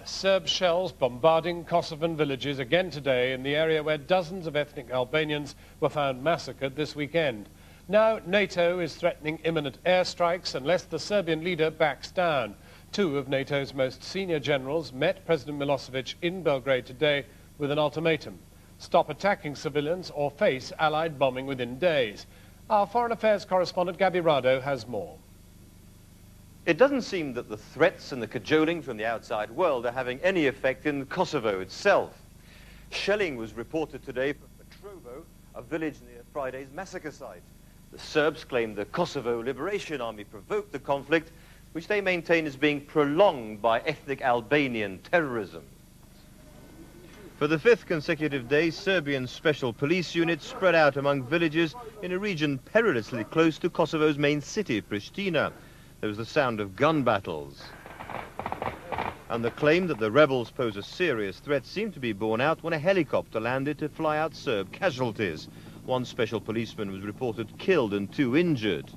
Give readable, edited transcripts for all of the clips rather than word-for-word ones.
Serb shells bombarding Kosovan villages again today in the area where dozens of ethnic Albanians were found massacred this weekend. Now NATO is threatening imminent airstrikes unless the Serbian leader backs down. Two of NATO's most senior generals met President Milosevic in Belgrade today with an ultimatum: stop attacking civilians or face Allied bombing within days. Our Foreign Affairs correspondent Gabi Rado has more. It doesn't seem that the threats and the cajoling from the outside world are having any effect in Kosovo itself. Shelling was reported today from Petrovo, a village near Friday's massacre site. The Serbs claim the Kosovo Liberation Army provoked the conflict, which they maintain is being prolonged by ethnic Albanian terrorism. For the fifth consecutive day, Serbian special police units spread out among villages in a region perilously close to Kosovo's main city, Pristina. There was the sound of gun battles. And the claim that the rebels pose a serious threat seemed to be borne out when a helicopter landed to fly out Serb casualties. One special policeman was reported killed and 2 injured.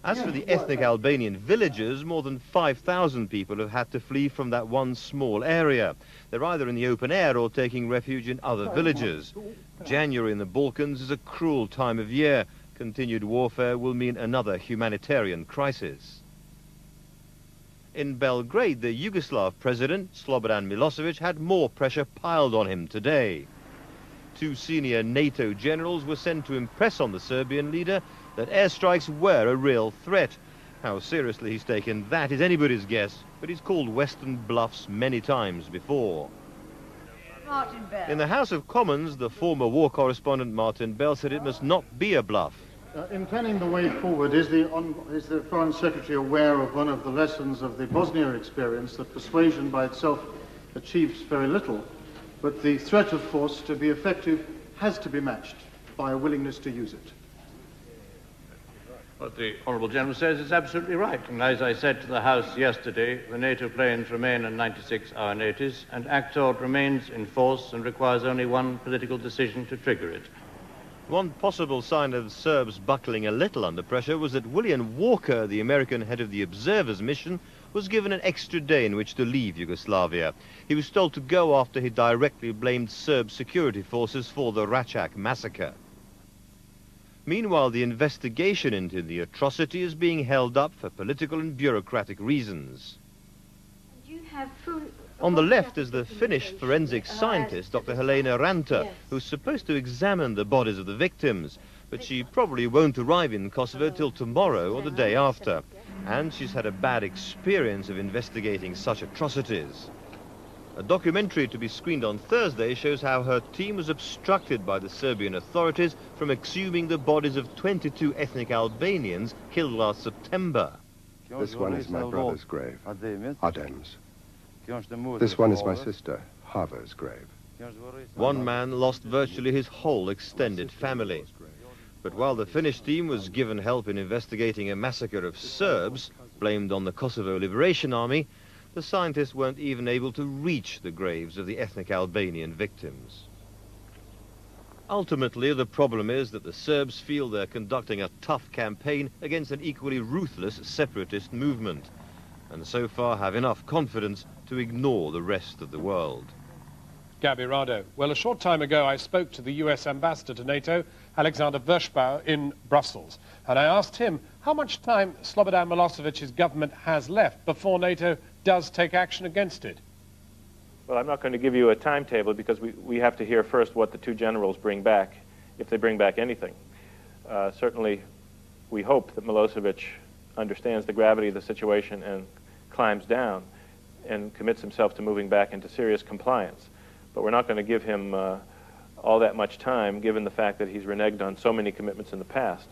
As for the ethnic Albanian villagers, more than 5,000 people have had to flee from that one small area. They're either in the open air or taking refuge in other villages. January in the Balkans is a cruel time of year. Continued warfare will mean another humanitarian crisis. In Belgrade, the Yugoslav president, Slobodan Milosevic, had more pressure piled on him today. 2 senior NATO generals were sent to impress on the Serbian leader that airstrikes were a real threat. How seriously he's taken that is anybody's guess, but he's called Western bluffs many times before. Martin Bell. In the House of Commons, the former war correspondent Martin Bell said it must not be a bluff. In planning the way forward, is the Foreign Secretary aware of one of the lessons of the Bosnia experience, that persuasion by itself achieves very little, but the threat of force to be effective has to be matched by a willingness to use it? What the Honourable Gentleman says is absolutely right. And as I said to the House yesterday, the NATO planes remain on 96-hour notice, and ACTORD remains in force and requires only one political decision to trigger it. One possible sign of Serbs buckling a little under pressure was that William Walker, the American head of the Observers mission, was given an extra day in which to leave Yugoslavia. He was told to go after he directly blamed Serb security forces for the Račak massacre. Meanwhile, the investigation into the atrocity is being held up for political and bureaucratic reasons. On the left is the Finnish forensic scientist, Dr. Helena Ranta, who's supposed to examine the bodies of the victims, but she probably won't arrive in Kosovo till tomorrow or the day after. And she's had a bad experience of investigating such atrocities. A documentary to be screened on Thursday shows how her team was obstructed by the Serbian authorities from exhuming the bodies of 22 ethnic Albanians killed last September. This one is my brother's grave, Adem's. This one is my sister, Hava's grave. One man lost virtually his whole extended family. But while the Finnish team was given help in investigating a massacre of Serbs, blamed on the Kosovo Liberation Army, the scientists weren't even able to reach the graves of the ethnic Albanian victims. Ultimately, the problem is that the Serbs feel they're conducting a tough campaign against an equally ruthless separatist movement, and so far have enough confidence to ignore the rest of the world. Gabi Rado. Well, a short time ago, I spoke to the US ambassador to NATO, Alexander Verschbauer, in Brussels, and I asked him how much time Slobodan Milosevic's government has left before NATO does take action against it. Well, I'm not going to give you a timetable because we have to hear first what the 2 generals bring back, if they bring back anything. Certainly, we hope that Milosevic understands the gravity of the situation and climbs down and commits himself to moving back into serious compliance. But we're not going to give him all that much time, given the fact that he's reneged on so many commitments in the past.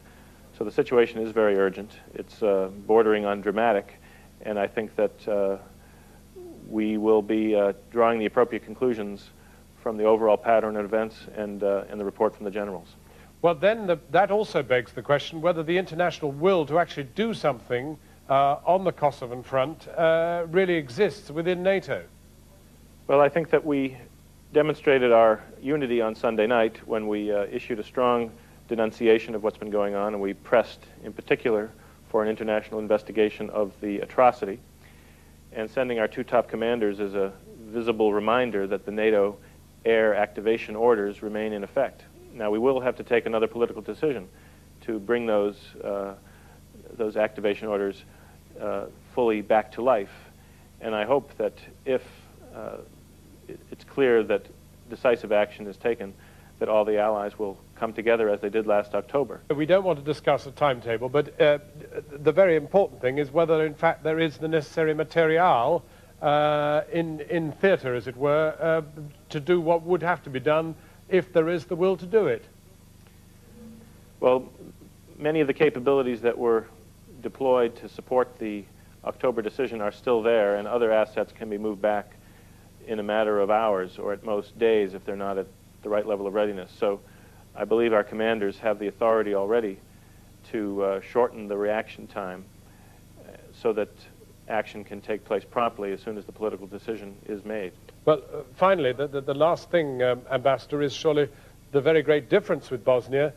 So the situation is very urgent. It's bordering on dramatic, and I think that we will be drawing the appropriate conclusions from the overall pattern of events and the report from the generals. Well, then that also begs the question whether the international will to actually do something on the Kosovan front really exists within NATO. Well, I think that we demonstrated our unity on Sunday night when we issued a strong denunciation of what's been going on, and we pressed in particular for an international investigation of the atrocity. and sending our two top commanders is a visible reminder that the NATO air activation orders remain in effect. Now, we will have to take another political decision to bring those activation orders fully back to life, and I hope that if it's clear that decisive action is taken, that all the allies will come together as they did last October. We don't want to discuss a timetable, but the very important thing is whether, in fact, there is the necessary material in theatre, as it were, to do what would have to be done if there is the will to do it. Well, many of the capabilities that were deployed to support the October decision are still there, and other assets can be moved back in a matter of hours or at most days if they're not at the right level of readiness. So I believe our commanders have the authority already to shorten the reaction time so that action can take place promptly as soon as the political decision is made. Well, finally, the last thing, Ambassador, is surely the very great difference with Bosnia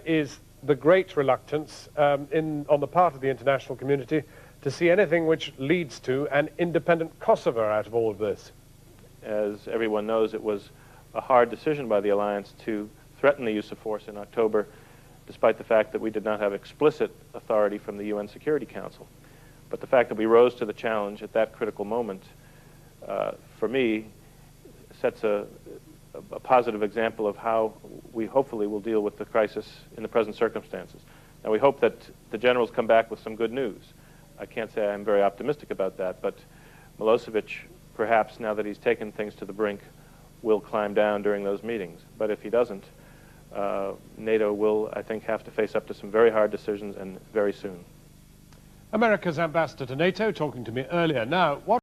is the great reluctance on the part of the international community to see anything which leads to an independent Kosovo out of all of this. As everyone knows, it was a hard decision by the alliance to threaten the use of force in October, despite the fact that we did not have explicit authority from the UN Security Council. But the fact that we rose to the challenge at that critical moment, for me, sets a positive example of how we hopefully will deal with the crisis in the present circumstances. Now, we hope that the generals come back with some good news. I can't say I'm very optimistic about that, but Milosevic, perhaps now that he's taken things to the brink, will climb down during those meetings. But if he doesn't, NATO will, I think, have to face up to some very hard decisions, and very soon. America's ambassador to NATO talking to me earlier. Now, what